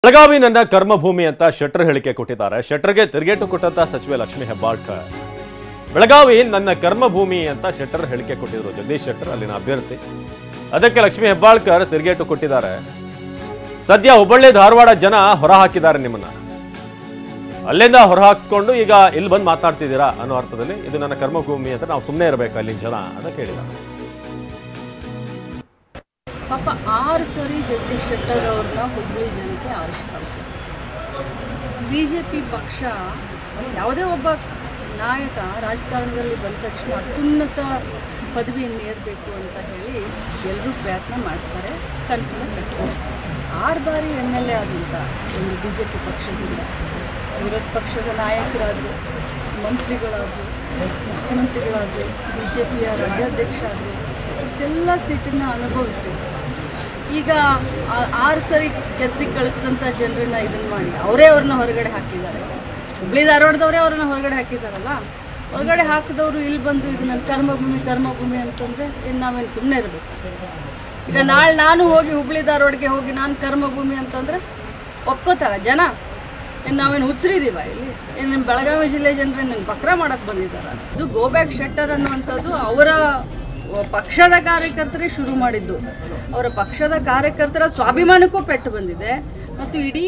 ಬೆಳಗಾವಿ ನನ್ನ ಕರ್ಮಭೂಮಿ ಅಂತ ಶೆಟ್ಟರ್ ಹೇಳಿಕೆ ಕೊಟ್ಟಿದ್ದಾರೆ. ಶೆಟ್ಟರ್ಗೆ ತಿರುಗೇಟು ಕೊಟ್ಟಂತ ಸಚಿವೆ ಲಕ್ಷ್ಮೀ ಹೆಬ್ಬಾಳ್ಕರ್ ಬೆಳಗಾವಿ ನನ್ನ ಕರ್ಮಭೂಮಿ ಅಂತ ಶೆಟ್ಟರ್ ಹೇಳಿಕೆ ಕೊಟ್ಟಿದ್ರು. ಜಗದೀಶ್ ಶೆಟ್ಟರ್ ಅಲ್ಲಿನ ಅಭ್ಯರ್ಥಿ. ಅದಕ್ಕೆ ಲಕ್ಷ್ಮೀ ಹೆಬ್ಬಾಳ್ಕರ್ ತಿರುಗೇಟು ಕೊಟ್ಟಿದ್ದಾರೆ. ಸದ್ಯ ಹುಬ್ಬಳ್ಳಿ ಧಾರವಾಡ ಜನ ಹೊರ ಹಾಕಿದ್ದಾರೆ ನಿಮ್ಮನ್ನ, ಅಲ್ಲಿಂದ ಹೊರ ಹಾಕಿಸ್ಕೊಂಡು ಈಗ ಇಲ್ಲಿ ಬಂದು ಮಾತನಾಡ್ತಿದ್ದೀರಾ ಅನ್ನೋ ಅರ್ಥದಲ್ಲಿ ಇದು ನನ್ನ ಕರ್ಮಭೂಮಿ ಅಂತ ನಾವು ಸುಮ್ಮನೆ ಇರಬೇಕು ಅಲ್ಲಿನ ಜನ ಅಂತ ಕೇಳಿದ್ದಾರೆ. ಪಾಪ 6 ಸರಿ ಜಗದೀಶ್ ಶೆಟ್ಟರ್ ಅವ್ರನ್ನ ಹುಬ್ಬಳ್ಳಿ ಜನತೆ ಆರಿಸಿ ಕಳಿಸಿದ್ರು. BJP ಪಕ್ಷ ಯಾವುದೇ ಒಬ್ಬ ನಾಯಕ ರಾಜಕಾರಣದಲ್ಲಿ ಬಂದ ತಕ್ಷಣ ಅತ್ಯುನ್ನತ ಪದವಿಯನ್ನು ಏರಬೇಕು ಅಂತ ಹೇಳಿ ಎಲ್ಲರೂ ಪ್ರಯತ್ನ ಮಾಡ್ತಾರೆ, ಕನಸನ್ನು ಕಟ್ತಾರೆ. 6 ಬಾರಿ MLA ಆದಂಥ ಒಂದು BJP ಪಕ್ಷದಿಂದ ವಿರೋಧ ಪಕ್ಷದ ನಾಯಕರಾದರು, ಮಂತ್ರಿಗಳಾದರು, ಮುಖ್ಯಮಂತ್ರಿಗಳಾದರು, BJPಯ ರಾಜ್ಯಾಧ್ಯಕ್ಷ ಆದರು, ಇಷ್ಟೆಲ್ಲ ಸೀಟನ್ನು ಅನುಭವಿಸಿ ಈಗ 6 ಸರಿ ಗೆದ್ದು ಕಳಿಸಿದಂಥ ಜನರನ್ನ ಇದನ್ನು ಮಾಡಿ ಅವರೇ ಅವ್ರನ್ನ ಹೊರಗಡೆ ಹಾಕಿದ್ದಾರೆ. ಹುಬ್ಬಳ್ಳಿ ಧಾರವಾಡದವರೇ ಅವ್ರನ್ನ ಹೊರಗಡೆ ಹಾಕಿದ್ದಾರಲ್ಲ. ಹೊರಗಡೆ ಹಾಕಿದವರು ಇಲ್ಲಿ ಬಂದು ಇದು ನನ್ನ ಕರ್ಮಭೂಮಿ ಅಂತಂದರೆ ಇನ್ನು ನಾವೇನು ಸುಮ್ಮನೆ ಇರಬೇಕು? ಈಗ ನಾಳೆ ನಾನು ಹೋಗಿ ಹುಬ್ಬಳ್ಳಿ ಧಾರವಾಡಗೆ ಹೋಗಿ ನಾನು ಕರ್ಮಭೂಮಿ ಅಂತಂದರೆ ಒಪ್ಕೋತಾರ ಜನ? ಏನು ನಾವೇನು ಹುಚ್ಚರಿದ್ದೀವ ಇಲ್ಲಿ? ಏನು ನಿಮ್ಮ ಬೆಳಗಾವಿ ಜಿಲ್ಲೆ ಜನರೇ ನನ್ನ ಬಕ್ರ ಮಾಡೋಕ್ಕೆ ಬಂದಿದ್ದಾರೆ? ಇದು ಗೋಬ್ಯಾಕ್ ಶೆಟ್ಟರ್ ಅನ್ನುವಂಥದ್ದು ಅವರ ಪಕ್ಷದ ಕಾರ್ಯಕರ್ತರೇ ಶುರು ಮಾಡಿದ್ದು. ಅವರ ಪಕ್ಷದ ಕಾರ್ಯಕರ್ತರ ಸ್ವಾಭಿಮಾನಕ್ಕೂ ಪೆಟ್ಟು ಬಂದಿದೆ ಮತ್ತು ಇಡೀ